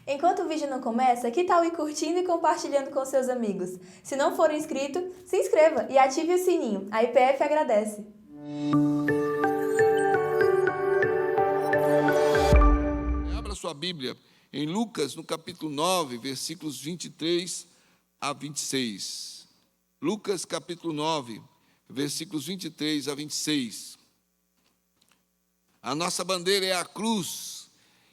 Enquanto o vídeo não começa, que tal ir curtindo e compartilhando com seus amigos? Se não for inscrito, se inscreva e ative o sininho. A IPF agradece. Abra sua Bíblia em Lucas, no capítulo 9, versículos 23 a 26. Lucas, capítulo 9, versículos 23 a 26. A nossa bandeira é a cruz.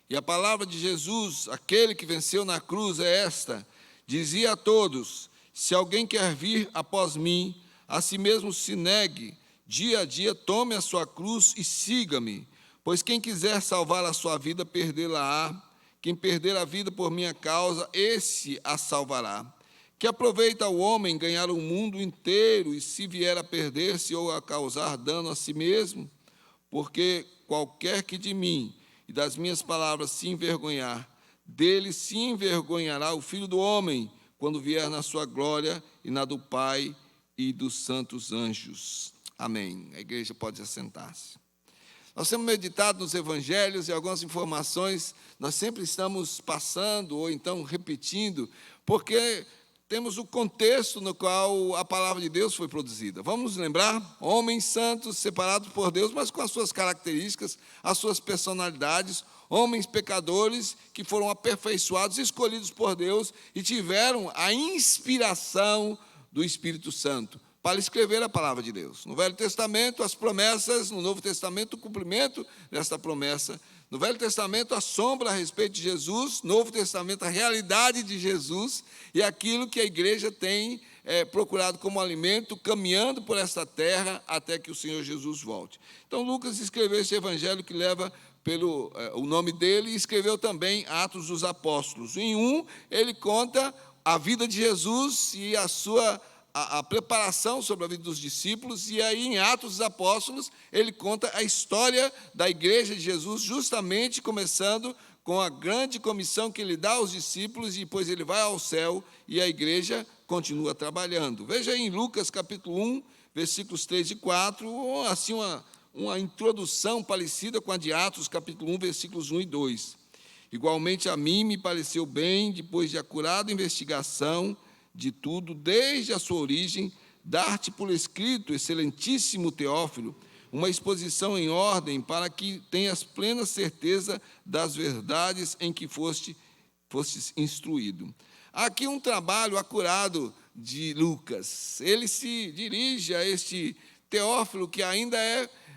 E a palavra de Jesus, aquele que venceu na cruz, é esta: dizia a todos: se alguém quer vir após mim, a si mesmo se negue, dia a dia tome a sua cruz e siga-me. Pois quem quiser salvar a sua vida, perdê-la-á. Quem perder a vida por minha causa, esse a salvará. Que aproveita o homem ganhar o mundo inteiro, e se vier a perder-se ou a causar dano a si mesmo? Porque qualquer que de mim e das minhas palavras se envergonhar, dele se envergonhará o Filho do Homem, quando vier na sua glória e na do Pai e dos santos anjos. Amém. A igreja pode assentar-se. Nós temos meditado nos evangelhos e algumas informações nós sempre estamos passando ou então repetindo, porque temos o contexto no qual a palavra de Deus foi produzida. Vamos lembrar? Homens santos, separados por Deus, mas com as suas características, as suas personalidades, homens pecadores que foram aperfeiçoados, escolhidos por Deus e tiveram a inspiração do Espírito Santo para escrever a palavra de Deus. No Velho Testamento, as promessas; no Novo Testamento, o cumprimento desta promessa. No Velho Testamento, a sombra a respeito de Jesus; no Novo Testamento, a realidade de Jesus e aquilo que a igreja tem procurado como alimento, caminhando por esta terra até que o Senhor Jesus volte. Então, Lucas escreveu esse evangelho que leva pelo o nome dele, e escreveu também Atos dos Apóstolos. Em um, ele conta a vida de Jesus e a preparação sobre a vida dos discípulos, e aí em Atos dos Apóstolos ele conta a história da igreja de Jesus, justamente começando com a grande comissão que ele dá aos discípulos, e depois ele vai ao céu e a igreja continua trabalhando. Veja aí em Lucas capítulo 1, versículos 3 e 4, assim uma introdução parecida com a de Atos capítulo 1, versículos 1 e 2. Igualmente a mim me pareceu bem, depois de acurada investigação de tudo, desde a sua origem, dar-te por escrito, excelentíssimo Teófilo, uma exposição em ordem, para que tenhas plena certeza das verdades em que fostes instruído. Aqui um trabalho acurado de Lucas. Ele se dirige a este Teófilo, que ainda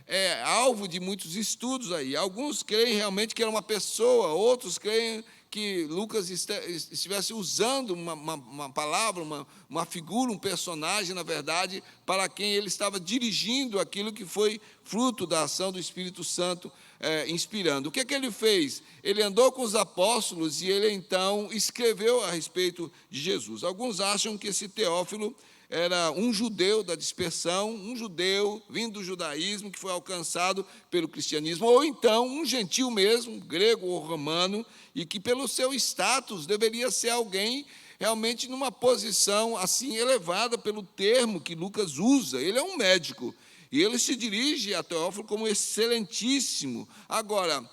é alvo de muitos estudos aí. Alguns creem realmente que era uma pessoa, outros creem que Lucas estivesse usando uma palavra, uma figura, um personagem, na verdade, para quem ele estava dirigindo aquilo que foi fruto da ação do Espírito Santo inspirando. O que é que ele fez? Ele andou com os apóstolos e ele, então, escreveu a respeito de Jesus. Alguns acham que esse Teófilo era um judeu da dispersão, um judeu vindo do judaísmo que foi alcançado pelo cristianismo, ou então um gentil mesmo, grego ou romano, e que pelo seu status deveria ser alguém realmente numa posição assim elevada pelo termo que Lucas usa. Ele é um médico e ele se dirige a Teófilo como excelentíssimo. Agora,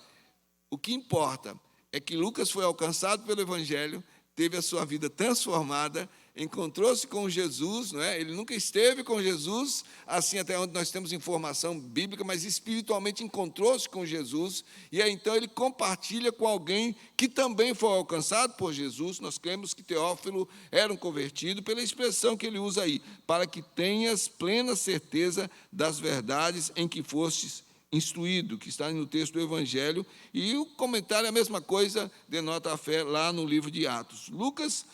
o que importa é que Lucas foi alcançado pelo evangelho, teve a sua vida transformada, encontrou-se com Jesus, não é? Ele nunca esteve com Jesus, assim até onde nós temos informação bíblica, mas espiritualmente encontrou-se com Jesus, e aí então ele compartilha com alguém que também foi alcançado por Jesus. Nós cremos que Teófilo era um convertido, pela expressão que ele usa aí, para que tenhas plena certeza das verdades em que fostes instruído, que está no texto do Evangelho, e o comentário é a mesma coisa, denota a fé lá no livro de Atos. Lucas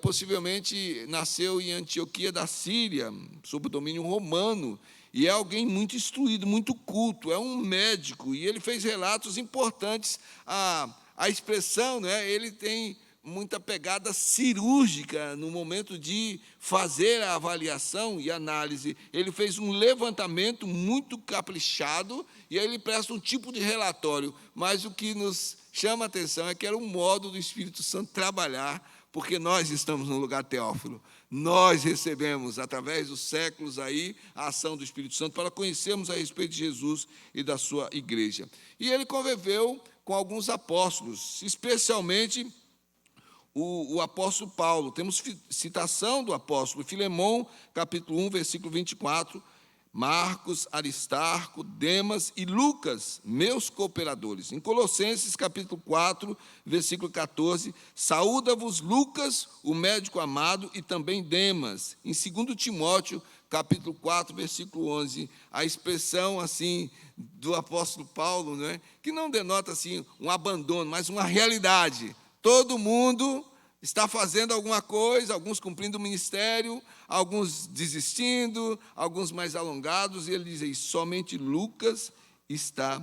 possivelmente nasceu em Antioquia da Síria, sob o domínio romano, e é alguém muito instruído, muito culto, é um médico, e ele fez relatos importantes. A expressão, né, ele tem muita pegada cirúrgica no momento de fazer a avaliação e análise. Ele fez um levantamento muito caprichado e aí ele presta um tipo de relatório, mas o que nos chama a atenção é que era um modo do Espírito Santo trabalhar, porque nós estamos no lugar Teófilo. Nós recebemos, através dos séculos aí, a ação do Espírito Santo para conhecermos a respeito de Jesus e da sua igreja. E ele conviveu com alguns apóstolos, especialmente o apóstolo Paulo. Temos citação do apóstolo Filemão, capítulo 1, versículo 24, Marcos, Aristarco, Demas e Lucas, meus cooperadores. Em Colossenses, capítulo 4, versículo 14, saúda-vos Lucas, o médico amado, e também Demas. Em 2 Timóteo, capítulo 4, versículo 11, a expressão assim do apóstolo Paulo, né, que não denota assim um abandono, mas uma realidade. Todo mundo está fazendo alguma coisa, alguns cumprindo o ministério, alguns desistindo, alguns mais alongados, e ele diz aí, somente Lucas está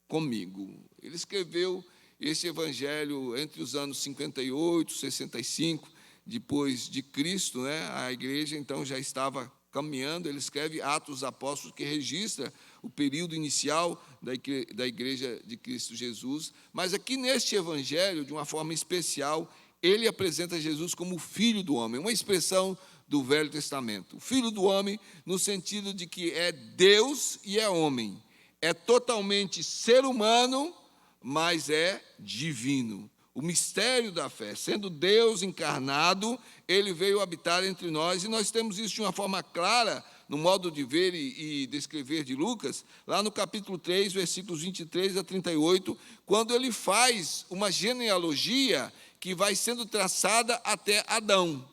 comigo. Ele escreveu esse evangelho entre os anos 58, 65, depois de Cristo, né? A igreja então já estava caminhando. Ele escreve Atos dos Apóstolos, que registra o período inicial da igreja de Cristo Jesus, mas aqui neste evangelho, de uma forma especial, ele apresenta Jesus como o Filho do Homem, uma expressão do Velho Testamento. O Filho do Homem no sentido de que é Deus e é homem. É totalmente ser humano, mas é divino. O mistério da fé, sendo Deus encarnado, ele veio habitar entre nós, e nós temos isso de uma forma clara, no modo de ver e descrever de Lucas, lá no capítulo 3, versículos 23 a 38, quando ele faz uma genealogia que vai sendo traçada até Adão.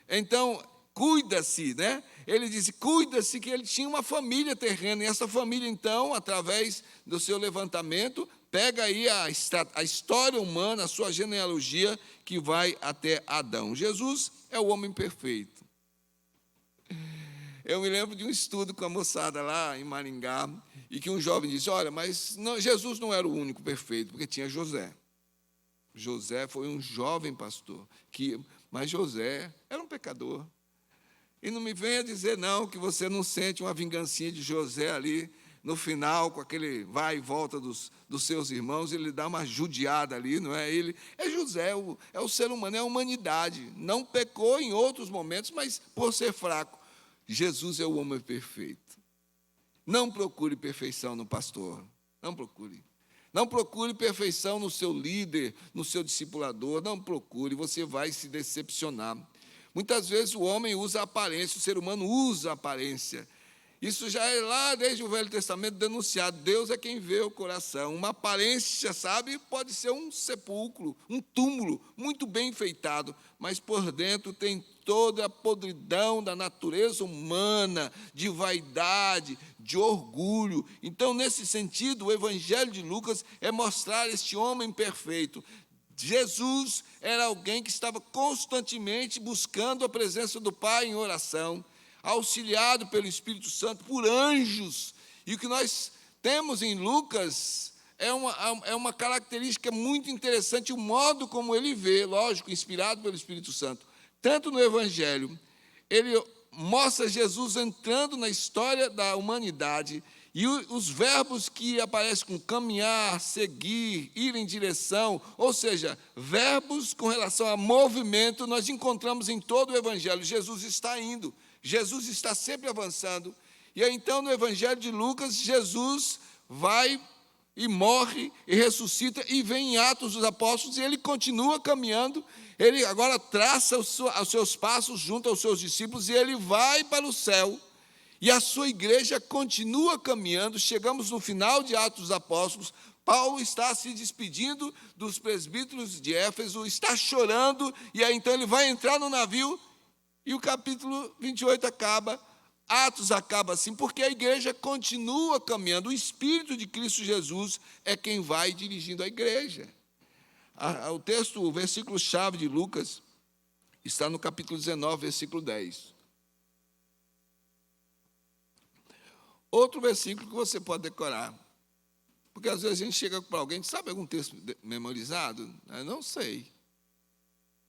Então, cuida-se, né? Ele disse, cuida-se que ele tinha uma família terrena, e essa família, então, através do seu levantamento, pega aí a história humana, a sua genealogia, que vai até Adão. Jesus é o homem perfeito. Eu me lembro de um estudo com a moçada lá em Maringá, e que um jovem disse, olha, mas não, Jesus não era o único perfeito, porque tinha José. José foi um jovem pastor, mas José era um pecador. E não me venha dizer, não, que você não sente uma vingancinha de José ali, no final, com aquele vai e volta dos seus irmãos, ele dá uma judiada ali, não é? Ele é José, é o ser humano, é a humanidade. Não pecou em outros momentos, mas por ser fraco. Jesus é o homem perfeito. Não procure perfeição no pastor, não procure. Não procure perfeição no seu líder, no seu discipulador, não procure, você vai se decepcionar. Muitas vezes o homem usa a aparência, o ser humano usa a aparência. Isso já é lá desde o Velho Testamento denunciado. Deus é quem vê o coração. Uma aparência, sabe, pode ser um sepulcro, um túmulo muito bem enfeitado, mas por dentro tem toda a podridão da natureza humana, de vaidade, de orgulho. Então, nesse sentido, o Evangelho de Lucas é mostrar este homem perfeito. Jesus era alguém que estava constantemente buscando a presença do Pai em oração, auxiliado pelo Espírito Santo, por anjos. E o que nós temos em Lucas é uma característica muito interessante, o modo como ele vê, lógico, inspirado pelo Espírito Santo. Tanto no Evangelho, ele mostra Jesus entrando na história da humanidade, e os verbos que aparecem com caminhar, seguir, ir em direção, ou seja, verbos com relação a movimento, nós encontramos em todo o Evangelho. Jesus está indo, Jesus está sempre avançando. E aí, então, no Evangelho de Lucas, Jesus vai e morre e ressuscita, e vem em Atos dos Apóstolos, e ele continua caminhando. Ele agora traça os seus passos junto aos seus discípulos, e ele vai para o céu, e a sua igreja continua caminhando. Chegamos no final de Atos dos Apóstolos, Paulo está se despedindo dos presbíteros de Éfeso, está chorando, e aí então ele vai entrar no navio, e o capítulo 28 acaba, Atos acaba assim, porque a igreja continua caminhando. O Espírito de Cristo Jesus é quem vai dirigindo a igreja. O texto, o versículo-chave de Lucas, está no capítulo 19, versículo 10. Outro versículo que você pode decorar, porque às vezes a gente chega para alguém, sabe algum texto memorizado? Eu não sei.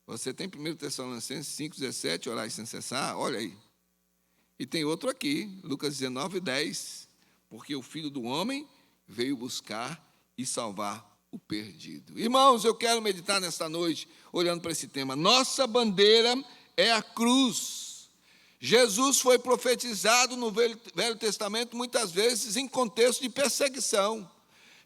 Você tem 1 Tessalonicenses 5,17, orar sem cessar, olha aí. E tem outro aqui, Lucas 19, 10, porque o Filho do Homem veio buscar e salvar o perdido. Irmãos, eu quero meditar nesta noite, olhando para esse tema. Nossa bandeira é a cruz. Jesus foi profetizado no Velho Testamento muitas vezes em contexto de perseguição.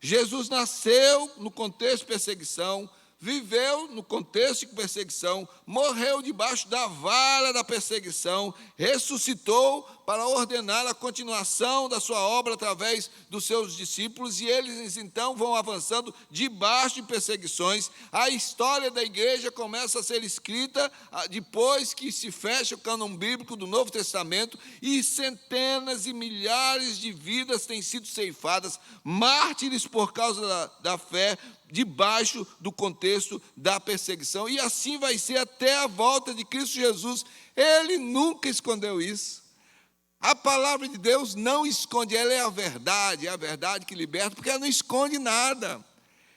Jesus nasceu no contexto de perseguição, viveu no contexto de perseguição, morreu debaixo da vara da perseguição, ressuscitou para ordenar a continuação da sua obra através dos seus discípulos, e eles então vão avançando debaixo de perseguições. A história da igreja começa a ser escrita depois que se fecha o cânon bíblico do Novo Testamento, e centenas e milhares de vidas têm sido ceifadas, mártires por causa da fé, debaixo do contexto da perseguição. E assim vai ser até a volta de Cristo Jesus. Ele nunca escondeu isso. A palavra de Deus não esconde, ela é a verdade que liberta, porque ela não esconde nada.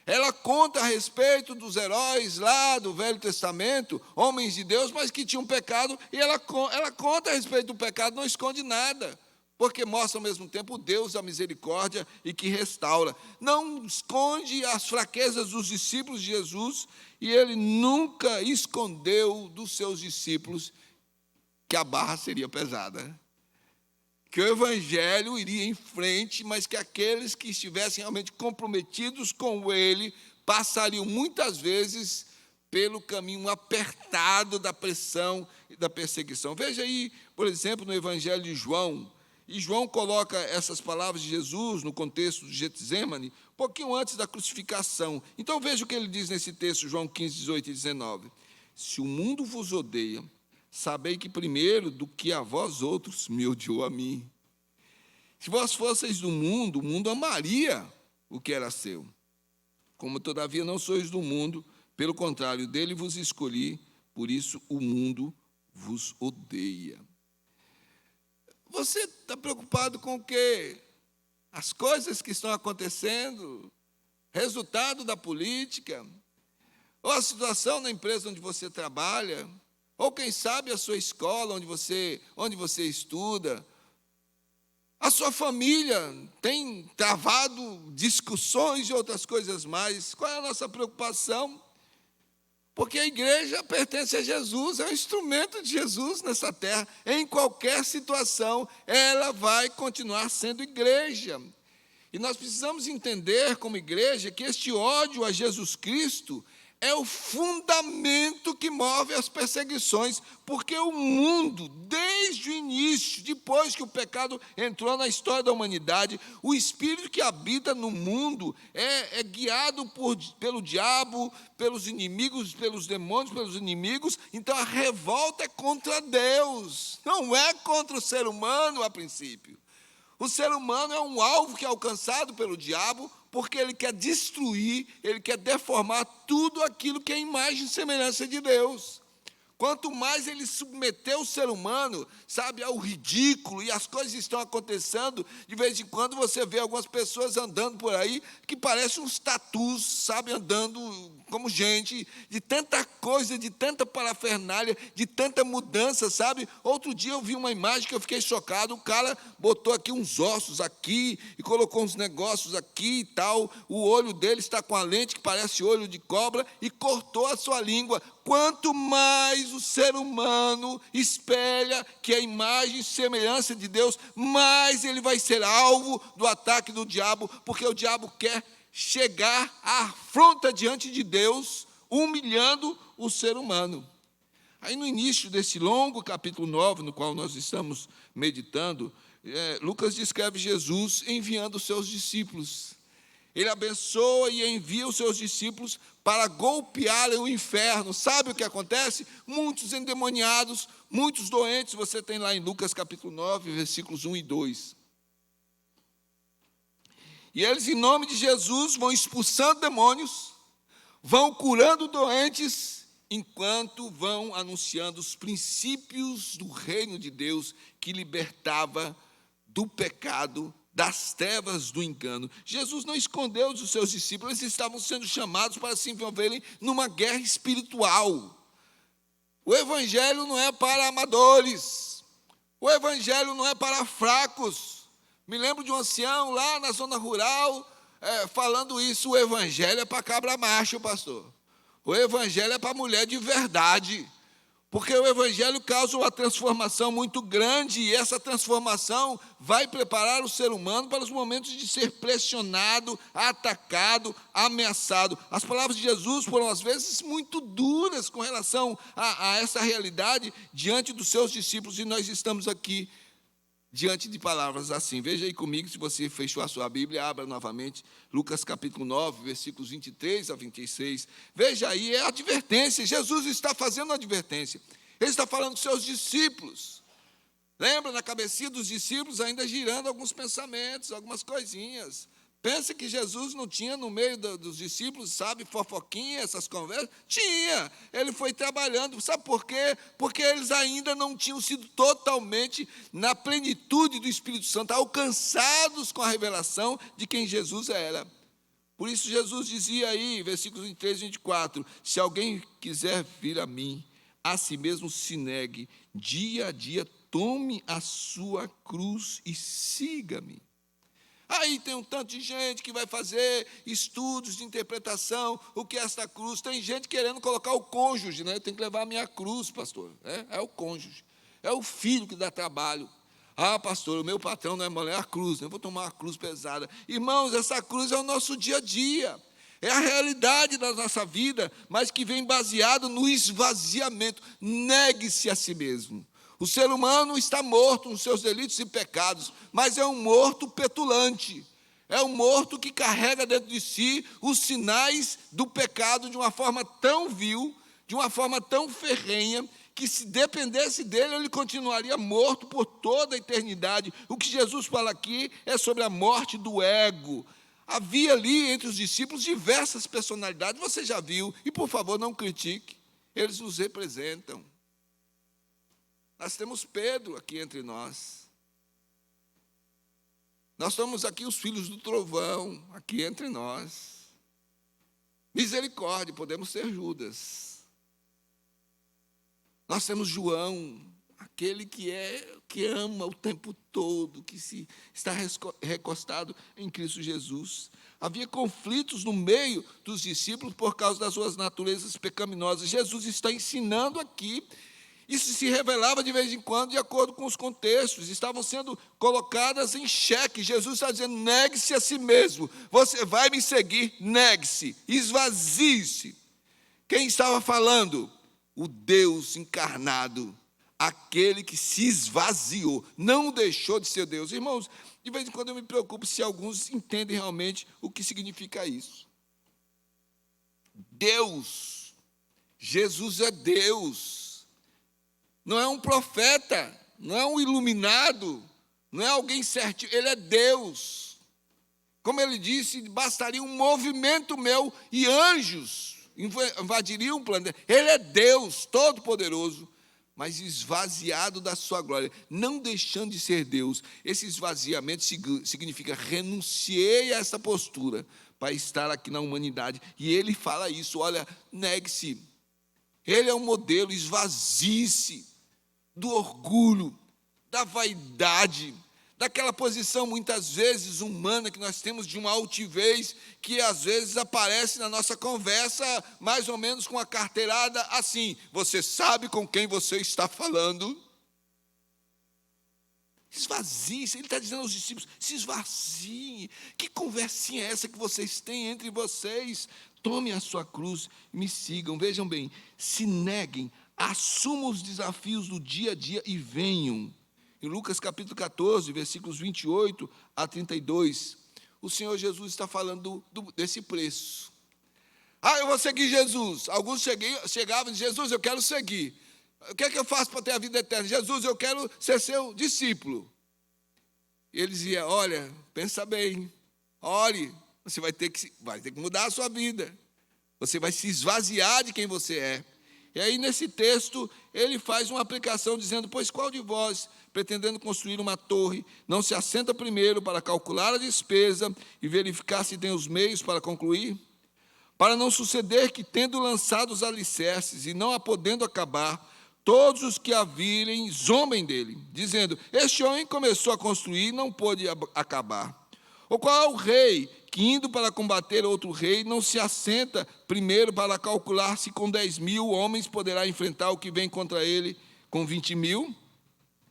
Ela conta a respeito dos heróis lá do Velho Testamento, homens de Deus, mas que tinham pecado, e ela conta a respeito do pecado, não esconde nada, porque mostra ao mesmo tempo o Deus da misericórdia e que restaura. Não esconde as fraquezas dos discípulos de Jesus, e ele nunca escondeu dos seus discípulos que a barra seria pesada, que o evangelho iria em frente, mas que aqueles que estivessem realmente comprometidos com ele passariam muitas vezes pelo caminho apertado da pressão e da perseguição. Veja aí, por exemplo, no evangelho de João, e João coloca essas palavras de Jesus no contexto de Getsêmani, um pouquinho antes da crucificação. Então veja o que ele diz nesse texto, João 15, 18 e 19. Se o mundo vos odeia, sabei que primeiro do que a vós outros me odiou a mim. Se vós fosseis do mundo, o mundo amaria o que era seu. Como todavia não sois do mundo, pelo contrário, dele vos escolhi, por isso o mundo vos odeia. Você está preocupado com o quê? As coisas que estão acontecendo, resultado da política, ou a situação na empresa onde você trabalha, ou quem sabe a sua escola onde você estuda. A sua família tem travado discussões e outras coisas mais. Qual é a nossa preocupação? Porque a igreja pertence a Jesus, é um instrumento de Jesus nessa terra. Em qualquer situação, ela vai continuar sendo igreja. E nós precisamos entender, como igreja, que este ódio a Jesus Cristo é o fundamento que move as perseguições, porque o mundo, desde o início, depois que o pecado entrou na história da humanidade, o espírito que habita no mundo é guiado pelo diabo, pelos inimigos, pelos demônios, pelos inimigos. Então a revolta é contra Deus, não é contra o ser humano a princípio. O ser humano é um alvo que é alcançado pelo diabo, porque ele quer destruir, ele quer deformar tudo aquilo que é imagem e semelhança de Deus. Quanto mais ele submeteu o ser humano, sabe, ao ridículo, e as coisas estão acontecendo, de vez em quando você vê algumas pessoas andando por aí, que parecem uns tatus, sabe, andando como gente, de tanta coisa, de tanta parafernália, de tanta mudança, sabe. Outro dia eu vi uma imagem que eu fiquei chocado, o cara botou aqui uns ossos aqui, e colocou uns negócios aqui e tal, o olho dele está com a lente que parece olho de cobra, e cortou a sua língua. Quanto mais o ser humano espelha que a imagem e semelhança de Deus, mais ele vai ser alvo do ataque do diabo, porque o diabo quer chegar à afronta diante de Deus, humilhando o ser humano. Aí no início desse longo capítulo 9, no qual nós estamos meditando, Lucas descreve Jesus enviando os seus discípulos. Ele abençoa e envia os seus discípulos para golpearem o inferno. Sabe o que acontece? Muitos endemoniados, muitos doentes, você tem lá em Lucas capítulo 9, versículos 1 e 2. E eles, em nome de Jesus, vão expulsando demônios, vão curando doentes, enquanto vão anunciando os princípios do reino de Deus, que libertava do pecado, das trevas do engano. Jesus não escondeu dos seus discípulos, eles estavam sendo chamados para se envolverem numa guerra espiritual. O evangelho não é para amadores, o evangelho não é para fracos. Me lembro de um ancião lá na zona rural, falando isso: o evangelho é para cabra macho, pastor. O evangelho é para mulher de verdade. Porque o Evangelho causa uma transformação muito grande, e essa transformação vai preparar o ser humano para os momentos de ser pressionado, atacado, ameaçado. As palavras de Jesus foram, às vezes, muito duras com relação a essa realidade diante dos seus discípulos, e nós estamos aqui diante de palavras assim. Veja aí comigo, se você fechou a sua Bíblia, abra novamente, Lucas capítulo 9, versículos 23 a 26. Veja aí, é advertência. Jesus está fazendo uma advertência. Ele está falando com seus discípulos. Lembra, na cabecinha dos discípulos ainda girando alguns pensamentos, algumas coisinhas. Pensa que Jesus não tinha no meio dos discípulos, sabe, fofoquinha, essas conversas? Tinha. Ele foi trabalhando. Sabe por quê? Porque eles ainda não tinham sido totalmente na plenitude do Espírito Santo, alcançados com a revelação de quem Jesus era. Por isso Jesus dizia aí, versículos 23 e 24, se alguém quiser vir a mim, a si mesmo se negue, dia a dia tome a sua cruz e siga-me. Aí tem um tanto de gente que vai fazer estudos de interpretação, o que é esta cruz. Tem gente querendo colocar o cônjuge, né? Tem que levar a minha cruz, pastor. É o cônjuge, é o filho que dá trabalho. Ah, pastor, o meu patrão não é mulher, é a cruz, né? Eu vou tomar uma cruz pesada. Irmãos, essa cruz é o nosso dia a dia. É a realidade da nossa vida, mas que vem baseado no esvaziamento. Negue-se a si mesmo. O ser humano está morto nos seus delitos e pecados, mas é um morto petulante. É um morto que carrega dentro de si os sinais do pecado de uma forma tão vil, de uma forma tão ferrenha, que se dependesse dele, ele continuaria morto por toda a eternidade. O que Jesus fala aqui é sobre a morte do ego. Havia ali entre os discípulos diversas personalidades, você já viu, e por favor não critique, eles nos representam. Nós temos Pedro aqui entre nós. Nós temos aqui os filhos do trovão, aqui entre nós. Misericórdia, podemos ser Judas. Nós temos João, aquele que ama o tempo todo, que está recostado em Cristo Jesus. Havia conflitos no meio dos discípulos por causa das suas naturezas pecaminosas. Jesus está ensinando aqui. Isso se revelava de vez em quando, de acordo com os contextos, estavam sendo colocadas em xeque. Jesus está dizendo, negue-se a si mesmo, você vai me seguir, negue-se, esvazie-se. Quem estava falando? O Deus encarnado, aquele que se esvaziou, não deixou de ser Deus. Irmãos, de vez em quando eu me preocupo se alguns entendem realmente o que significa isso. Deus, Jesus é Deus. Não é um profeta, não é um iluminado, não é alguém certinho, ele é Deus. Como ele disse, bastaria um movimento meu e anjos invadiriam o planeta. Ele é Deus, todo-poderoso, mas esvaziado da sua glória, não deixando de ser Deus. Esse esvaziamento significa renunciei a essa postura para estar aqui na humanidade. E ele fala isso, olha, negue-se. Ele é um modelo, esvazie-se do orgulho, da vaidade, daquela posição muitas vezes humana que nós temos de uma altivez que às vezes aparece na nossa conversa mais ou menos com a carteirada assim, você sabe com quem você está falando? Esvazie-se, ele está dizendo aos discípulos, se esvazie, que conversinha é essa que vocês têm entre vocês? Tomem a sua cruz e me sigam, vejam bem, se neguem, assumam os desafios do dia a dia e venham. Em Lucas capítulo 14, versículos 28 a 32, o Senhor Jesus está falando desse preço. Ah, eu vou seguir Jesus. Alguns chegavam e diziam, Jesus, eu quero seguir. O que é que eu faço para ter a vida eterna? Jesus, eu quero ser seu discípulo. E ele dizia, olha, pensa bem, ore, você vai ter que mudar a sua vida. Você vai se esvaziar de quem você é. E aí, nesse texto, ele faz uma aplicação dizendo, pois qual de vós, pretendendo construir uma torre, não se assenta primeiro para calcular a despesa e verificar se tem os meios para concluir? Para não suceder que, tendo lançado os alicerces e não a podendo acabar, todos os que a virem zombem dele, dizendo, este homem começou a construir e não pôde acabar. Ou qual é o rei que indo para combater outro rei, não se assenta primeiro para calcular se com 10.000 homens poderá enfrentar o que vem contra ele com 20.000?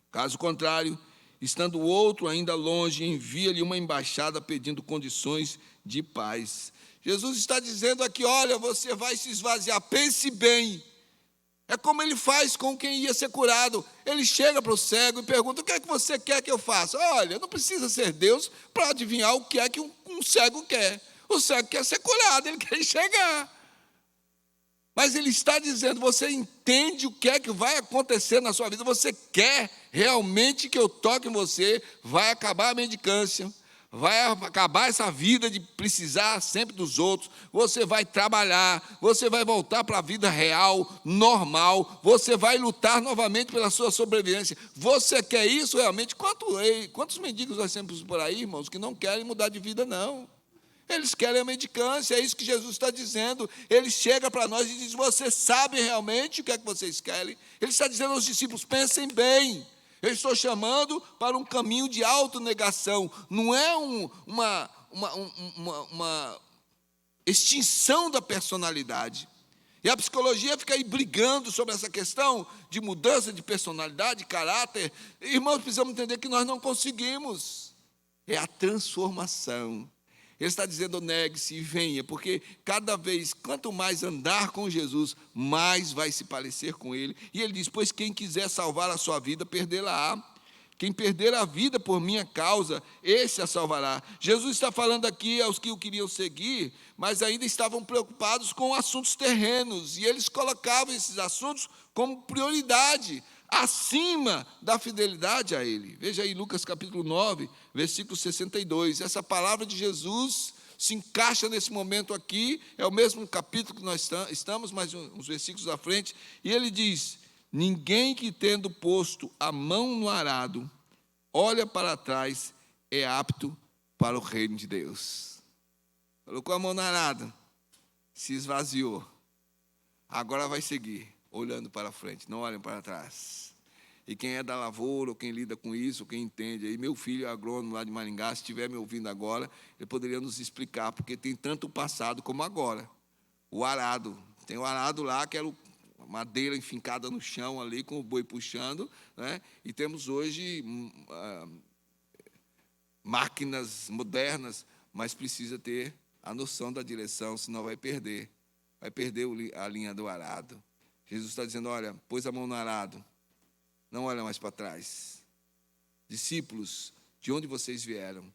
Caso contrário, estando o outro ainda longe, envia-lhe uma embaixada pedindo condições de paz. Jesus está dizendo aqui, olha, você vai se esvaziar, pense bem. É como ele faz com quem ia ser curado. Ele chega para o cego e pergunta, o que é que você quer que eu faça? Olha, não precisa ser Deus para adivinhar o que é que um cego quer. O cego quer ser curado, ele quer chegar. Mas ele está dizendo, você entende o que é que vai acontecer na sua vida? Você quer realmente que eu toque em você? Vai acabar a mendicância. Vai acabar essa vida de precisar sempre dos outros, você vai trabalhar, você vai voltar para a vida real, normal, você vai lutar novamente pela sua sobrevivência. Você quer isso realmente? Quantos mendigos nós temos por aí, irmãos, que não querem mudar de vida, não? Eles querem a mendicância, é isso que Jesus está dizendo. Ele chega para nós e diz, você sabe realmente o que é que vocês querem? Ele está dizendo aos discípulos, pensem bem. Eu estou chamando para um caminho de autonegação. Não é uma extinção da personalidade. E a psicologia fica aí brigando sobre essa questão de mudança de personalidade, de caráter. Irmãos, precisamos entender que nós não conseguimos. É a transformação. Ele está dizendo, negue-se e venha, porque cada vez, quanto mais andar com Jesus, mais vai se parecer com Ele. E Ele diz, pois quem quiser salvar a sua vida, perdê-la-á. Quem perder a vida por minha causa, esse a salvará. Jesus está falando aqui aos que o queriam seguir, mas ainda estavam preocupados com assuntos terrenos, e eles colocavam esses assuntos como prioridade, acima da fidelidade a Ele. Veja aí Lucas capítulo 9, versículo 62. Essa palavra de Jesus se encaixa nesse momento aqui, é o mesmo capítulo que nós estamos, mas uns versículos à frente, e ele diz, ninguém que tendo posto a mão no arado, olha para trás, é apto para o reino de Deus. Colocou a mão no arado, se esvaziou, agora vai seguir, olhando para frente, não olhem para trás. E quem é da lavoura, ou quem lida com isso, ou quem entende, aí meu filho é agrônomo lá de Maringá, se estiver me ouvindo agora, ele poderia nos explicar, porque tem tanto o passado como agora. O arado, tem o arado lá, que era a madeira enfincada no chão ali, com o boi puxando, né? E temos hoje máquinas modernas, mas precisa ter a noção da direção, senão vai perder a linha do arado. Jesus está dizendo, olha, pôs a mão no arado, não olha mais para trás. Discípulos, de onde vocês vieram?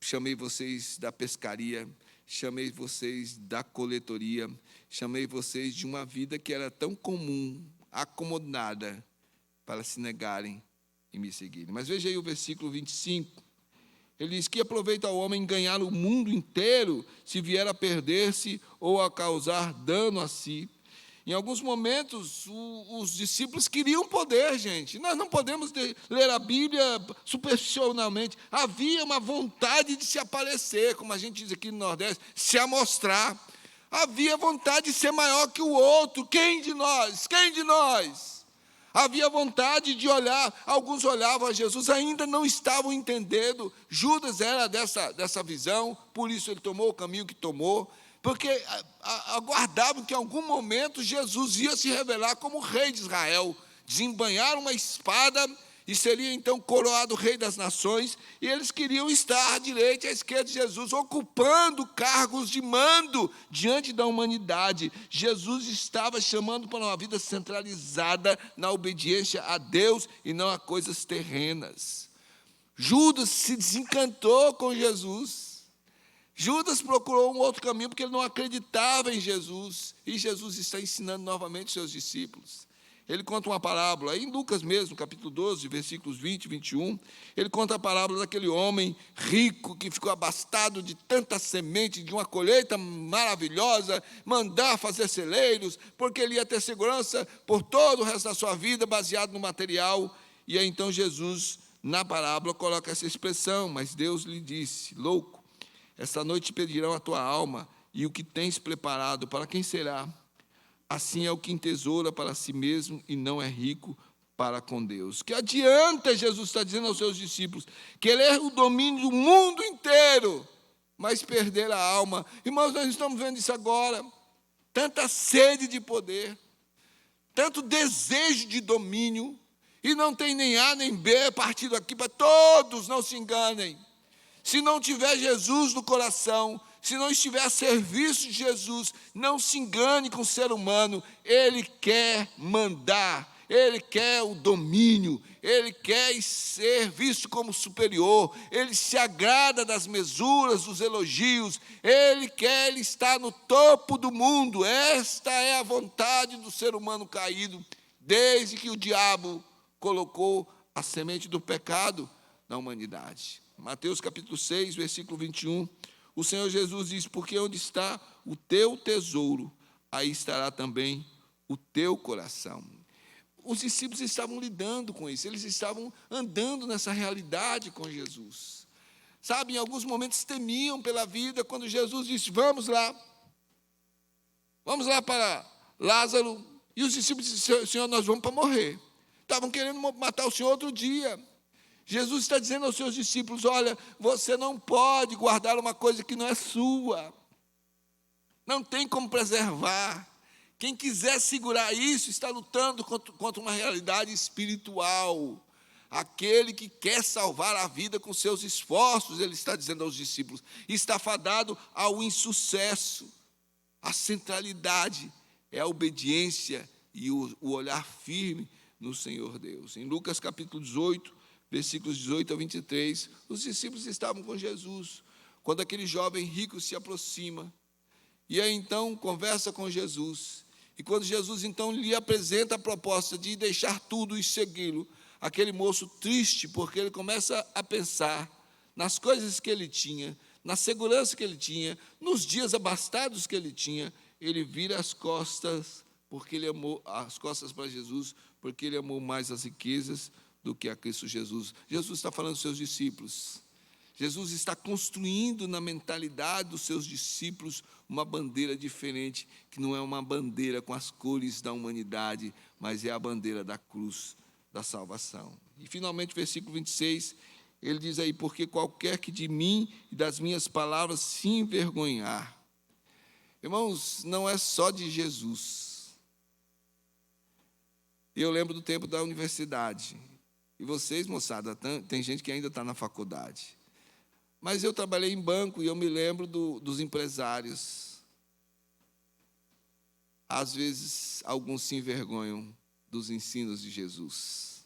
Chamei vocês da pescaria, chamei vocês da coletoria, chamei vocês de uma vida que era tão comum, acomodada, para se negarem e me seguirem. Mas veja aí o versículo 25. Ele diz, que aproveita ao homem ganhar o mundo inteiro, se vier a perder-se ou a causar dano a si. Em alguns momentos, os discípulos queriam poder, gente. Nós não podemos ler a Bíblia superficialmente. Havia uma vontade de se aparecer, como a gente diz aqui no Nordeste, se amostrar. Havia vontade de ser maior que o outro. Quem de nós? Quem de nós? Havia vontade de olhar. Alguns olhavam a Jesus, ainda não estavam entendendo. Judas era dessa visão, por isso ele tomou o caminho que tomou. Porque aguardavam que em algum momento Jesus ia se revelar como rei de Israel, desembanhar uma espada e seria então coroado rei das nações, e eles queriam estar à direita e à esquerda de Jesus, ocupando cargos de mando diante da humanidade. Jesus estava chamando para uma vida centralizada na obediência a Deus e não a coisas terrenas. Judas se desencantou com Jesus. Judas procurou um outro caminho porque ele não acreditava em Jesus. E Jesus está ensinando novamente seus discípulos. Ele conta uma parábola, em Lucas mesmo, capítulo 12, versículos 20 e 21. Ele conta a parábola daquele homem rico que ficou abastado de tanta semente, de uma colheita maravilhosa, mandar fazer celeiros, porque ele ia ter segurança por todo o resto da sua vida, baseado no material. E aí então Jesus, na parábola, coloca essa expressão, mas Deus lhe disse, louco, esta noite pedirão a tua alma, e o que tens preparado, para quem será? Assim é o que entesoura para si mesmo e não é rico para com Deus. Que adianta, Jesus está dizendo aos seus discípulos, querer o domínio do mundo inteiro mas perder a alma. Irmãos, nós estamos vendo isso agora. Tanta sede de poder, tanto desejo de domínio, e não tem nem A nem B partido aqui para todos, não se enganem. Se não tiver Jesus no coração, se não estiver a serviço de Jesus, não se engane com o ser humano. Ele quer mandar, ele quer o domínio, ele quer ser visto como superior, ele se agrada das mesuras, dos elogios, ele estar no topo do mundo. Esta é a vontade do ser humano caído, desde que o diabo colocou a semente do pecado na humanidade. Mateus capítulo 6, versículo 21, o Senhor Jesus diz: porque onde está o teu tesouro, aí estará também o teu coração. Os discípulos estavam lidando com isso, eles estavam andando nessa realidade com Jesus. Sabe, em alguns momentos temiam pela vida, quando Jesus disse: vamos lá para Lázaro, e os discípulos disseram: Senhor, nós vamos para morrer. Estavam querendo matar o Senhor outro dia. Jesus está dizendo aos seus discípulos: olha, você não pode guardar uma coisa que não é sua, não tem como preservar. Quem quiser segurar isso está lutando contra uma realidade espiritual. Aquele que quer salvar a vida com seus esforços, ele está dizendo aos discípulos, está fadado ao insucesso. A centralidade é a obediência e o olhar firme no Senhor Deus. Em Lucas capítulo 18, versículos 18 a 23, os discípulos estavam com Jesus, quando aquele jovem rico se aproxima, e aí então conversa com Jesus, e quando Jesus então lhe apresenta a proposta de deixar tudo e segui-lo, aquele moço triste, porque ele começa a pensar nas coisas que ele tinha, na segurança que ele tinha, nos dias abastados que ele tinha, ele vira as costas, porque ele amou as costas para Jesus, porque ele amou mais as riquezas do que a Cristo Jesus. Jesus está falando aos seus discípulos. Jesus está construindo na mentalidade dos seus discípulos uma bandeira diferente, que não é uma bandeira com as cores da humanidade, mas é a bandeira da cruz, da salvação. E finalmente, versículo 26, ele diz aí: porque qualquer que de mim e das minhas palavras se envergonhar. Irmãos, não é só de Jesus. Eu lembro do tempo da universidade. E vocês, moçada, tem gente que ainda está na faculdade. Mas eu trabalhei em banco e eu me lembro dos empresários. Às vezes, alguns se envergonham dos ensinos de Jesus.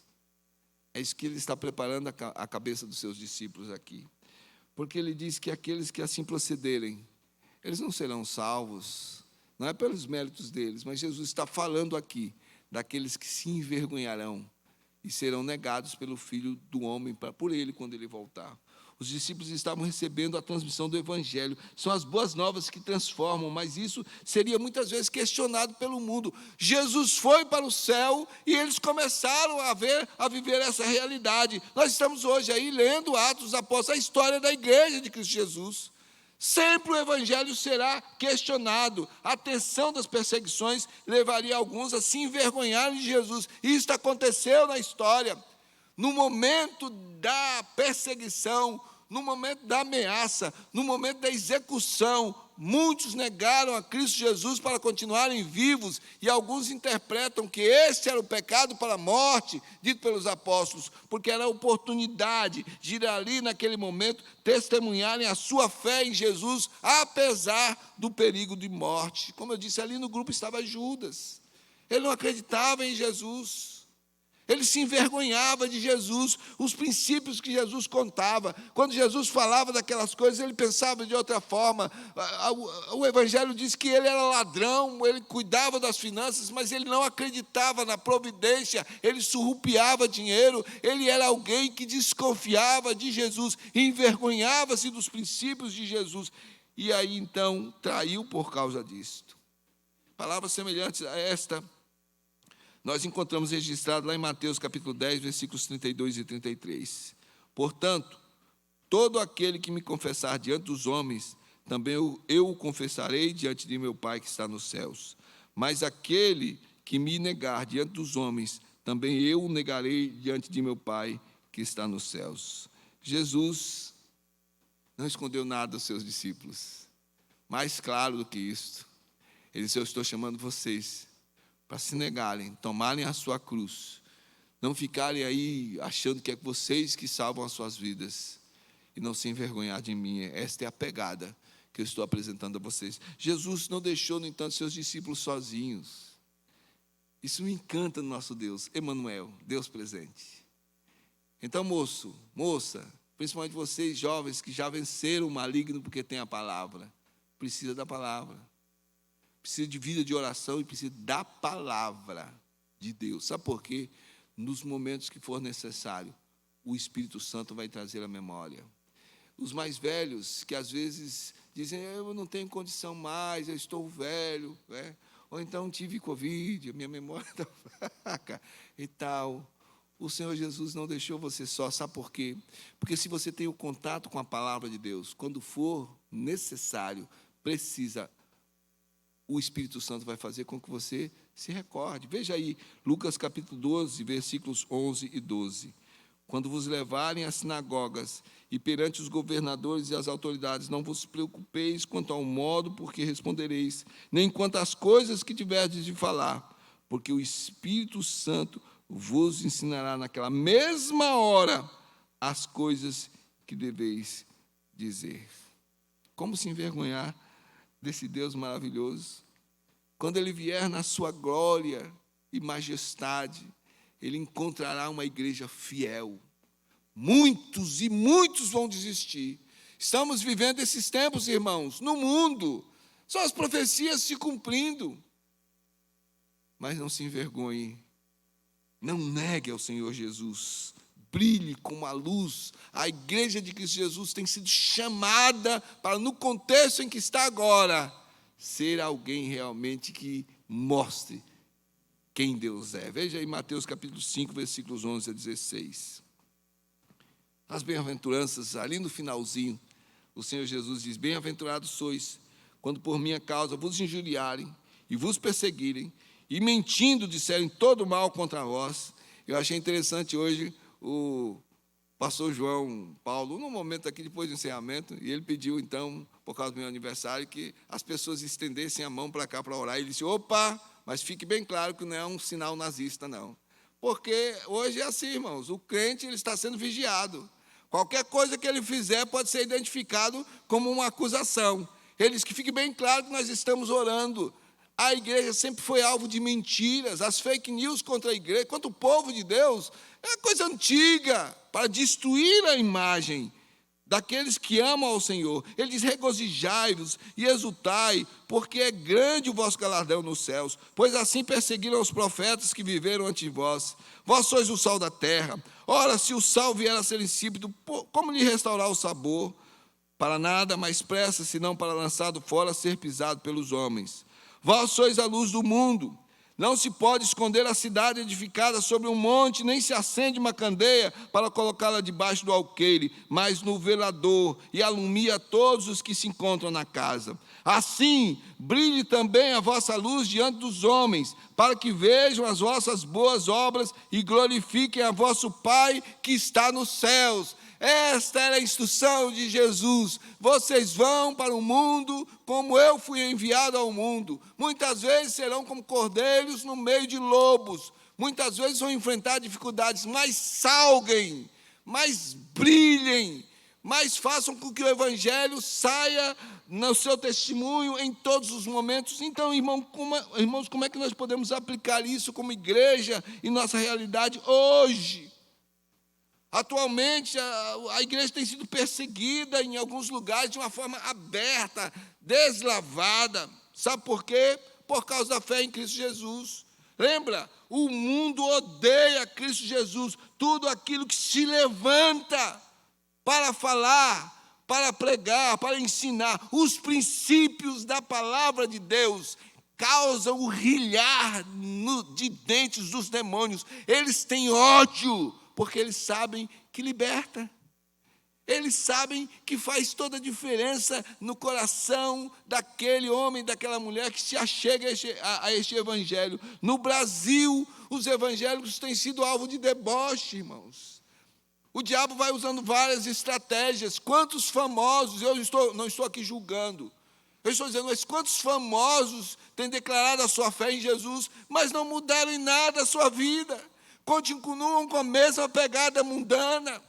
É isso que ele está preparando a cabeça dos seus discípulos aqui. Porque ele diz que aqueles que assim procederem, eles não serão salvos, não é pelos méritos deles, mas Jesus está falando aqui daqueles que se envergonharão e serão negados pelo Filho do Homem, por ele, quando ele voltar. Os discípulos estavam recebendo a transmissão do Evangelho. São as boas novas que transformam, mas isso seria muitas vezes questionado pelo mundo. Jesus foi para o céu e eles começaram a viver essa realidade. Nós estamos hoje aí lendo Atos dos Apóstolos, a história da igreja de Cristo Jesus. Sempre o Evangelho será questionado. A tensão das perseguições levaria alguns a se envergonharem de Jesus. Isso aconteceu na história. No momento da perseguição, no momento da ameaça, no momento da execução, muitos negaram a Cristo Jesus para continuarem vivos, e alguns interpretam que este era o pecado para a morte, dito pelos apóstolos, porque era a oportunidade de ir ali naquele momento, testemunharem a sua fé em Jesus, apesar do perigo de morte. Como eu disse, ali no grupo estava Judas, ele não acreditava em Jesus. Ele se envergonhava de Jesus, os princípios que Jesus contava. Quando Jesus falava daquelas coisas, ele pensava de outra forma. O Evangelho diz que ele era ladrão, ele cuidava das finanças, mas ele não acreditava na providência, ele surrupiava dinheiro, ele era alguém que desconfiava de Jesus, envergonhava-se dos princípios de Jesus. E aí, então, traiu por causa disto. Palavras semelhantes a esta nós encontramos registrado lá em Mateus capítulo 10, versículos 32 e 33. Portanto, todo aquele que me confessar diante dos homens, também eu o confessarei diante de meu Pai que está nos céus. Mas aquele que me negar diante dos homens, também eu o negarei diante de meu Pai que está nos céus. Jesus não escondeu nada dos seus discípulos. Mais claro do que isto, ele disse: eu estou chamando vocês para se negarem, tomarem a sua cruz, não ficarem aí achando que é vocês que salvam as suas vidas, e não se envergonhar de mim. Esta é a pegada que eu estou apresentando a vocês. Jesus não deixou, no entanto, seus discípulos sozinhos. Isso me encanta no nosso Deus, Emanuel, Deus presente. Então, moço, moça, principalmente vocês jovens que já venceram o maligno porque tem a palavra, precisa da palavra, precisa de vida de oração e precisa da palavra de Deus. Sabe por quê? Nos momentos que for necessário, o Espírito Santo vai trazer a memória. Os mais velhos, que às vezes dizem: eu não tenho condição mais, eu estou velho, né? Ou então tive Covid, a minha memória está fraca e tal. O Senhor Jesus não deixou você só. Sabe por quê? Porque se você tem o contato com a palavra de Deus, quando for necessário, precisa, o Espírito Santo vai fazer com que você se recorde. Veja aí, Lucas capítulo 12, versículos 11 e 12. Quando vos levarem às sinagogas e perante os governadores e as autoridades, não vos preocupeis quanto ao modo por que respondereis, nem quanto às coisas que tiverdes de falar, porque o Espírito Santo vos ensinará naquela mesma hora as coisas que deveis dizer. Como se envergonhar desse Deus maravilhoso? Quando Ele vier na sua glória e majestade, Ele encontrará uma igreja fiel. Muitos e muitos vão desistir. Estamos vivendo esses tempos, irmãos, no mundo. São as profecias se cumprindo. Mas não se envergonhe. Não negue ao Senhor Jesus. Brilhe como a luz. A igreja de Cristo Jesus tem sido chamada para, no contexto em que está agora, ser alguém realmente que mostre quem Deus é. Veja aí Mateus capítulo 5, versículos 11 a 16. As bem-aventuranças, ali no finalzinho, o Senhor Jesus diz: bem-aventurados sois, quando por minha causa vos injuriarem e vos perseguirem, e mentindo disserem todo mal contra vós. Eu achei interessante hoje o pastor João Paulo, num momento aqui depois do encerramento, e ele pediu então, por causa do meu aniversário, que as pessoas estendessem a mão para cá para orar. Ele disse: opa, mas fique bem claro que não é um sinal nazista, não. Porque hoje é assim, irmãos, o crente ele está sendo vigiado. Qualquer coisa que ele fizer pode ser identificado como uma acusação. Ele diz que fique bem claro que nós estamos orando. A igreja sempre foi alvo de mentiras, as fake news contra a igreja, contra o povo de Deus, é coisa antiga, para destruir a imagem daqueles que amam ao Senhor. Ele diz: regozijai-vos e exultai, porque é grande o vosso galardão nos céus, pois assim perseguiram os profetas que viveram antes de vós. Vós sois o sal da terra. Ora, se o sal vier a ser insípido, como lhe restaurar o sabor? Para nada mais pressa, senão para lançado fora, ser pisado pelos homens. Vós sois a luz do mundo. Não se pode esconder a cidade edificada sobre um monte, nem se acende uma candeia para colocá-la debaixo do alqueire, mas no velador, e alumia todos os que se encontram na casa. Assim, brilhe também a vossa luz diante dos homens, para que vejam as vossas boas obras e glorifiquem a vosso Pai que está nos céus. Esta era a instrução de Jesus: vocês vão para o mundo como eu fui enviado ao mundo. Muitas vezes serão como cordeiros no meio de lobos, muitas vezes vão enfrentar dificuldades, mas salguem, mas brilhem, mas façam com que o evangelho saia no seu testemunho em todos os momentos. Então, irmãos, como é que nós podemos aplicar isso como igreja em nossa realidade hoje? Atualmente, a igreja tem sido perseguida em alguns lugares de uma forma aberta, deslavada. Sabe por quê? Por causa da fé em Cristo Jesus. Lembra? O mundo odeia Cristo Jesus. Tudo aquilo que se levanta para falar, para pregar, para ensinar os princípios da palavra de Deus, causam o rilhar de dentes dos demônios. Eles têm ódio, porque eles sabem que liberta. Eles sabem que faz toda a diferença no coração daquele homem, daquela mulher que se achega a este evangelho. No Brasil, os evangélicos têm sido alvo de deboche, irmãos. O diabo vai usando várias estratégias. Quantos famosos, não estou aqui julgando, eu estou dizendo, mas quantos famosos têm declarado a sua fé em Jesus, mas não mudaram em nada a sua vida, continuam com a mesma pegada mundana?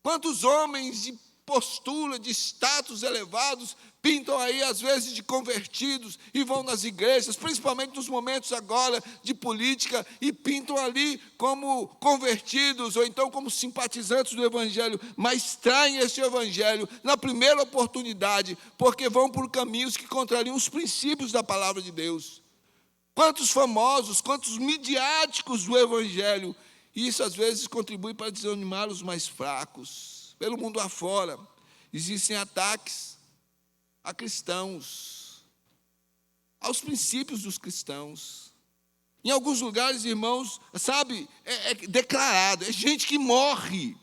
Quantos homens de postura, de status elevados, pintam aí às vezes de convertidos e vão nas igrejas, principalmente nos momentos agora de política, e pintam ali como convertidos ou então como simpatizantes do evangelho, mas traem esse evangelho na primeira oportunidade, porque vão por caminhos que contrariam os princípios da palavra de Deus. Quantos famosos, quantos midiáticos do evangelho, e isso às vezes contribui para desanimar os mais fracos. Pelo mundo afora, existem ataques a cristãos, aos princípios dos cristãos. Em alguns lugares, irmãos, sabe, é declarado, é gente que morre.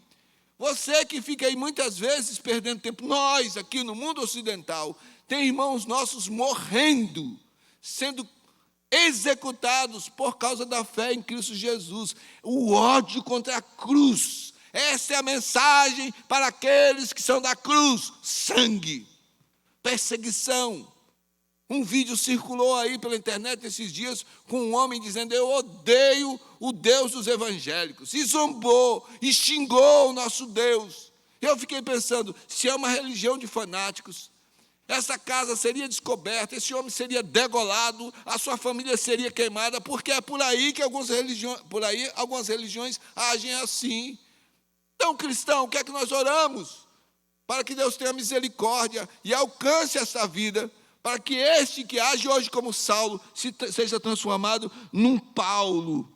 Você que fica aí muitas vezes perdendo tempo, nós aqui no mundo ocidental, tem irmãos nossos morrendo, sendo executados por causa da fé em Cristo Jesus. O ódio contra a cruz, essa é a mensagem para aqueles que são da cruz: sangue, perseguição. Um vídeo circulou aí pela internet esses dias com um homem dizendo: eu odeio o Deus dos evangélicos, e zombou, e xingou o nosso Deus. Eu fiquei pensando, se é uma religião de fanáticos, essa casa seria descoberta, esse homem seria degolado, a sua família seria queimada, porque é por aí que algumas religiões agem assim. Então, cristão, o que é que nós oramos? Para que Deus tenha misericórdia e alcance essa vida, para que este que age hoje como Saulo seja transformado num Paulo.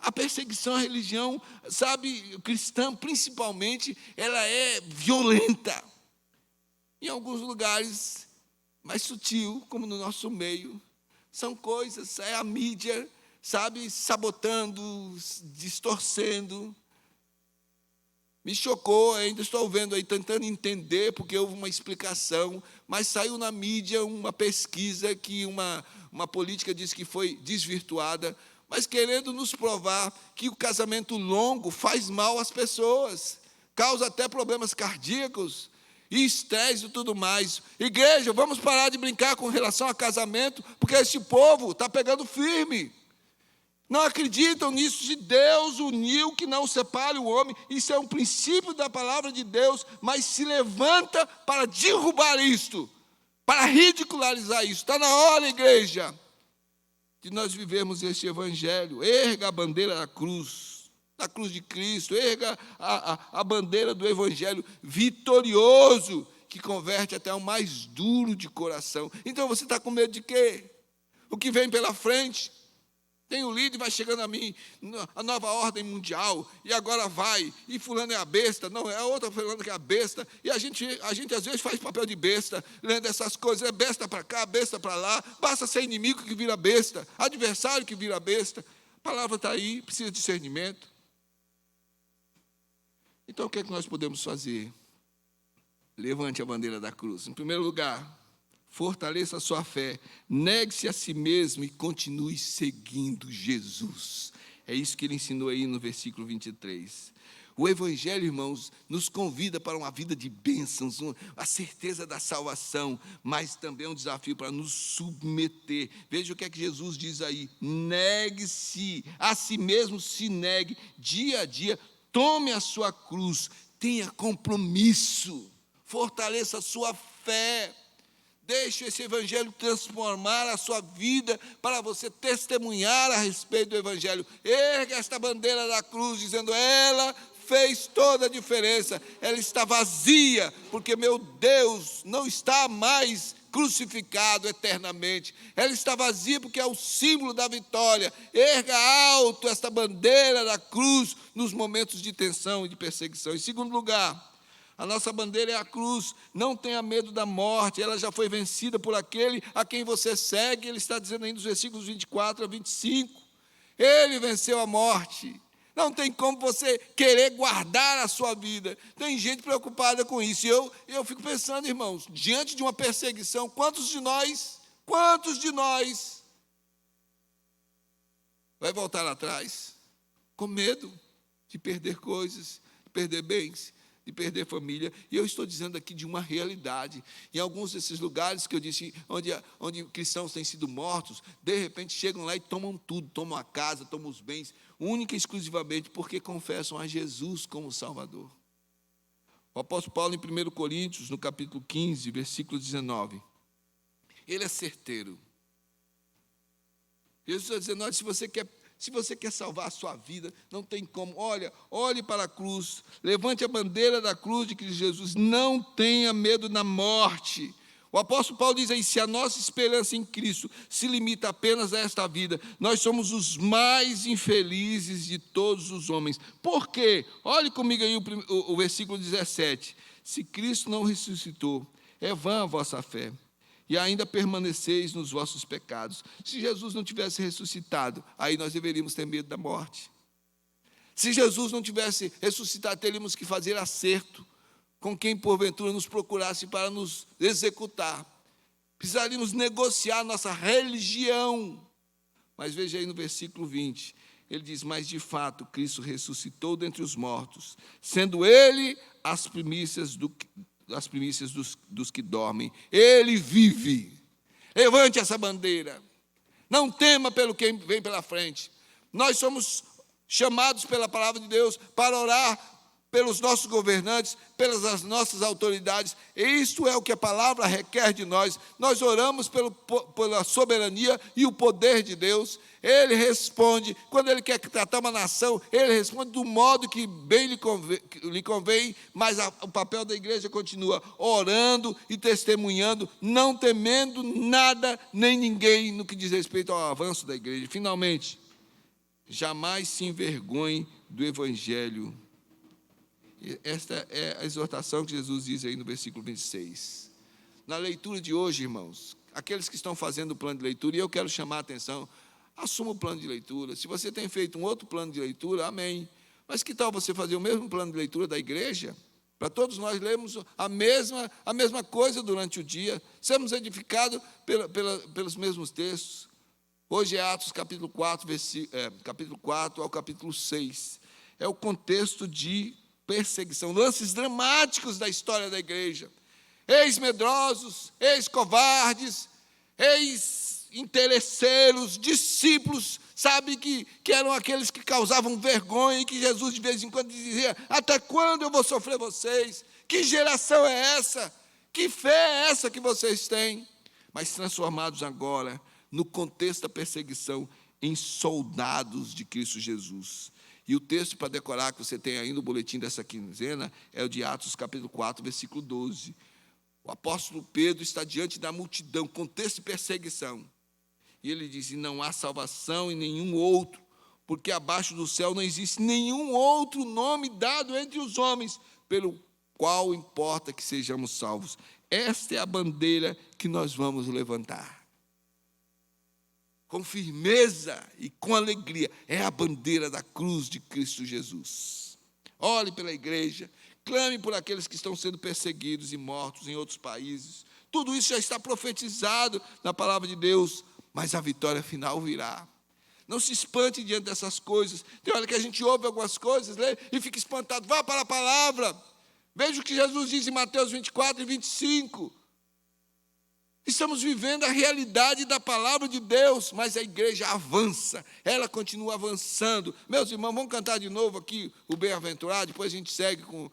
A perseguição à religião, sabe, cristã principalmente, ela é violenta. Em alguns lugares mais sutil, como no nosso meio, são coisas, é a mídia, sabe, sabotando, distorcendo. Me chocou, ainda estou vendo aí, tentando entender, porque houve uma explicação, mas saiu na mídia uma pesquisa que uma política disse que foi desvirtuada, mas querendo nos provar que o casamento longo faz mal às pessoas, causa até problemas cardíacos, e estresse e tudo mais. Igreja, vamos parar de brincar com relação a casamento, porque esse povo está pegando firme. Não acreditam nisso, de Deus uniu, que não separe o homem. Isso é um princípio da palavra de Deus, mas se levanta para derrubar isto, para ridicularizar isso. Está na hora, igreja, de nós vivermos este evangelho. Erga a bandeira da cruz de Cristo, erga a bandeira do evangelho vitorioso, que converte até o mais duro de coração. Então você está com medo de quê? O que vem pela frente? Tem o líder, vai chegando a mim, a nova ordem mundial, e agora vai, e fulano é a besta, não, é a outra fulano que é a besta, e a gente às vezes faz papel de besta, lendo essas coisas, é besta para cá, besta para lá, basta ser inimigo que vira besta, adversário que vira besta. A palavra está aí, precisa de discernimento. Então, o que é que nós podemos fazer? Levante a bandeira da cruz. Em primeiro lugar, fortaleça a sua fé, negue-se a si mesmo e continue seguindo Jesus. É isso que ele ensinou aí no versículo 23. O Evangelho, irmãos, nos convida para uma vida de bênçãos, a certeza da salvação, mas também um desafio para nos submeter. Veja o que é que Jesus diz aí: negue-se a si mesmo, se negue dia a dia, tome a sua cruz, tenha compromisso, fortaleça a sua fé. Deixe esse evangelho transformar a sua vida para você testemunhar a respeito do evangelho. Erga esta bandeira da cruz, dizendo: ela fez toda a diferença. Ela está vazia, porque meu Deus não está mais crucificado eternamente. Ela está vazia porque é o símbolo da vitória. Erga alto esta bandeira da cruz nos momentos de tensão e de perseguição. Em segundo lugar, a nossa bandeira é a cruz. Não tenha medo da morte, ela já foi vencida por aquele a quem você segue. Ele está dizendo aí nos versículos 24 a 25. Ele venceu a morte. Não tem como você querer guardar a sua vida. Tem gente preocupada com isso. E eu fico pensando, irmãos, diante de uma perseguição, quantos de nós vai voltar atrás? com medo de perder coisas, de perder bens, de perder família. E eu estou dizendo aqui de uma realidade. Em alguns desses lugares que eu disse, onde cristãos têm sido mortos, de repente chegam lá e tomam tudo, tomam a casa, tomam os bens, única e exclusivamente porque confessam a Jesus como Salvador. O apóstolo Paulo, em 1 Coríntios, no capítulo 15, versículo 19, ele é certeiro. Jesus está dizendo, olha, se você quer salvar a sua vida, não tem como. Olhe para a cruz, levante a bandeira da cruz de Cristo Jesus, não tenha medo da morte. O apóstolo Paulo diz aí, se a nossa esperança em Cristo se limita apenas a esta vida, nós somos os mais infelizes de todos os homens. Por quê? Olhe comigo aí o versículo 17. Se Cristo não ressuscitou, é vã a vossa fé, e ainda permaneceis nos vossos pecados. Se Jesus não tivesse ressuscitado, aí nós deveríamos ter medo da morte. Se Jesus não tivesse ressuscitado, teríamos que fazer acerto com quem porventura nos procurasse para nos executar. Precisaríamos negociar nossa religião. Mas veja aí no versículo 20, ele diz, mas de fato Cristo ressuscitou dentre os mortos, sendo ele as primícias dos que dormem. Ele vive. Levante essa bandeira. Não tema pelo que vem pela frente. Nós somos chamados pela palavra de Deus para orar pelos nossos governantes, pelas nossas autoridades. E isto é o que a palavra requer de nós. Nós oramos pela soberania e o poder de Deus. Ele responde, quando Ele quer tratar uma nação, Ele responde do modo que bem lhe convém, mas o papel da igreja continua orando e testemunhando, não temendo nada nem ninguém no que diz respeito ao avanço da igreja. Finalmente, jamais se envergonhe do Evangelho. Esta é a exortação que Jesus diz aí no versículo 26. Na leitura de hoje, irmãos, aqueles que estão fazendo o plano de leitura, e eu quero chamar a atenção, assuma o plano de leitura. Se você tem feito um outro plano de leitura, amém. Mas que tal você fazer o mesmo plano de leitura da igreja? Para todos nós lermos a mesma coisa durante o dia, sermos edificados pelos mesmos textos. Hoje é Atos capítulo 4, capítulo 4 ao capítulo 6. É o contexto de perseguição, lances dramáticos da história da igreja. Ex-medrosos, ex-covardes, ex-interesseiros, discípulos, sabe, que eram aqueles que causavam vergonha e que Jesus de vez em quando dizia, até quando eu vou sofrer vocês? Que geração é essa? Que fé é essa que vocês têm? Mas transformados agora, no contexto da perseguição, em soldados de Cristo Jesus. E o texto para decorar que você tem aí no boletim dessa quinzena é o de Atos capítulo 4, versículo 12. O apóstolo Pedro está diante da multidão, contexto de perseguição. E ele diz, e não há salvação em nenhum outro, porque abaixo do céu não existe nenhum outro nome dado entre os homens, pelo qual importa que sejamos salvos. Esta é a bandeira que nós vamos levantar. Com firmeza e com alegria, é a bandeira da cruz de Cristo Jesus. Ore pela igreja, clame por aqueles que estão sendo perseguidos e mortos em outros países. Tudo isso já está profetizado na palavra de Deus, mas a vitória final virá. Não se espante diante dessas coisas. Tem hora que a gente ouve algumas coisas, lê e fica espantado. Vá para a palavra. Veja o que Jesus diz em Mateus 24 e 25. Estamos vivendo a realidade da palavra de Deus, mas a igreja avança, ela continua avançando. Meus irmãos, vamos cantar de novo aqui o Bem-aventurado, depois a gente segue com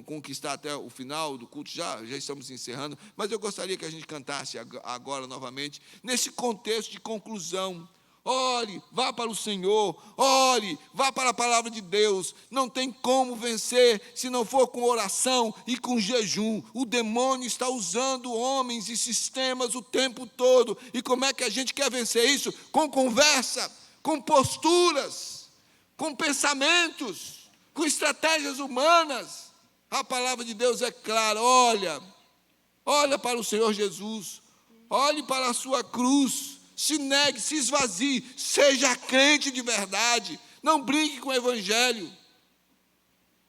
o que está até o final do culto, já estamos encerrando, mas eu gostaria que a gente cantasse agora novamente, nesse contexto de conclusão. Ore, vá para o Senhor, ore, vá para a palavra de Deus. Não tem como vencer se não for com oração e com jejum. O demônio está usando homens e sistemas o tempo todo. E como é que a gente quer vencer isso? Com conversa, com posturas, com pensamentos, com estratégias humanas. A palavra de Deus é clara. Olha para o Senhor Jesus, olhe para a sua cruz. Se negue, se esvazie, seja crente de verdade, não brinque com o Evangelho.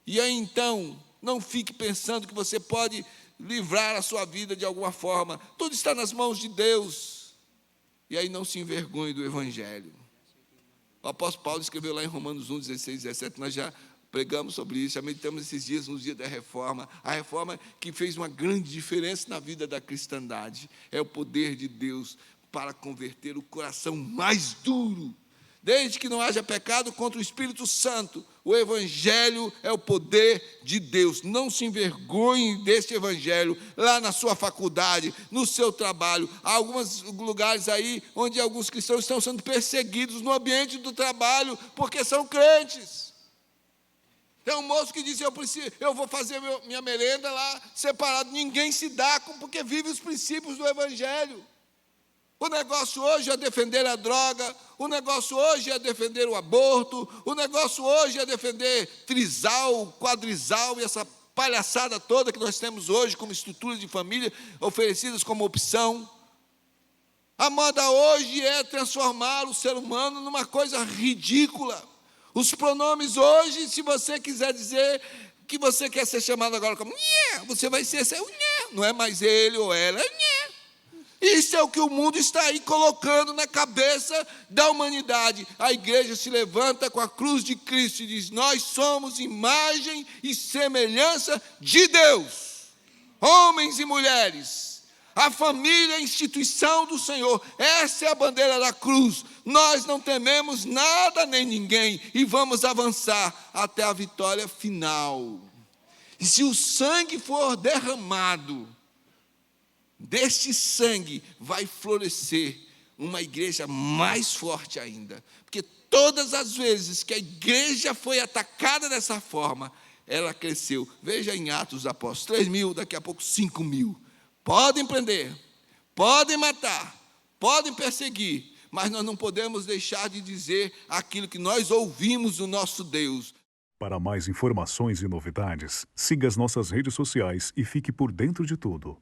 E aí então, não fique pensando que você pode livrar a sua vida de alguma forma. Tudo está nas mãos de Deus. E aí não se envergonhe do Evangelho. O apóstolo Paulo escreveu lá em Romanos 1, 16, 17, nós já pregamos sobre isso, já meditamos esses dias, nos dias da reforma. A reforma que fez uma grande diferença na vida da cristandade. É o poder de Deus para converter o coração mais duro. Desde que não haja pecado contra o Espírito Santo, o Evangelho é o poder de Deus. Não se envergonhe deste Evangelho lá na sua faculdade, no seu trabalho. Há alguns lugares aí onde alguns cristãos estão sendo perseguidos no ambiente do trabalho porque são crentes. Tem um moço que diz, eu vou fazer minha merenda lá separado. Ninguém se dá porque vive os princípios do Evangelho. O negócio hoje é defender a droga, o negócio hoje é defender o aborto, o negócio hoje é defender trisal, quadrisal e essa palhaçada toda que nós temos hoje como estruturas de família oferecidas como opção. A moda hoje é transformar o ser humano numa coisa ridícula. Os pronomes hoje, se você quiser dizer que você quer ser chamado agora como nhé, você vai ser o nhé, não é mais ele ou ela, é nhé. Isso é o que o mundo está aí colocando na cabeça da humanidade. A igreja se levanta com a cruz de Cristo e diz, nós somos imagem e semelhança de Deus. Homens e mulheres, a família é a instituição do Senhor. Essa é a bandeira da cruz. Nós não tememos nada nem ninguém e vamos avançar até a vitória final. E se o sangue for derramado, deste sangue vai florescer uma igreja mais forte ainda. Porque todas as vezes que a igreja foi atacada dessa forma, ela cresceu. Veja em Atos dos Apóstolos, 3.000, daqui a pouco 5.000. Podem prender, podem matar, podem perseguir, mas nós não podemos deixar de dizer aquilo que nós ouvimos do nosso Deus. Para mais informações e novidades, siga as nossas redes sociais e fique por dentro de tudo.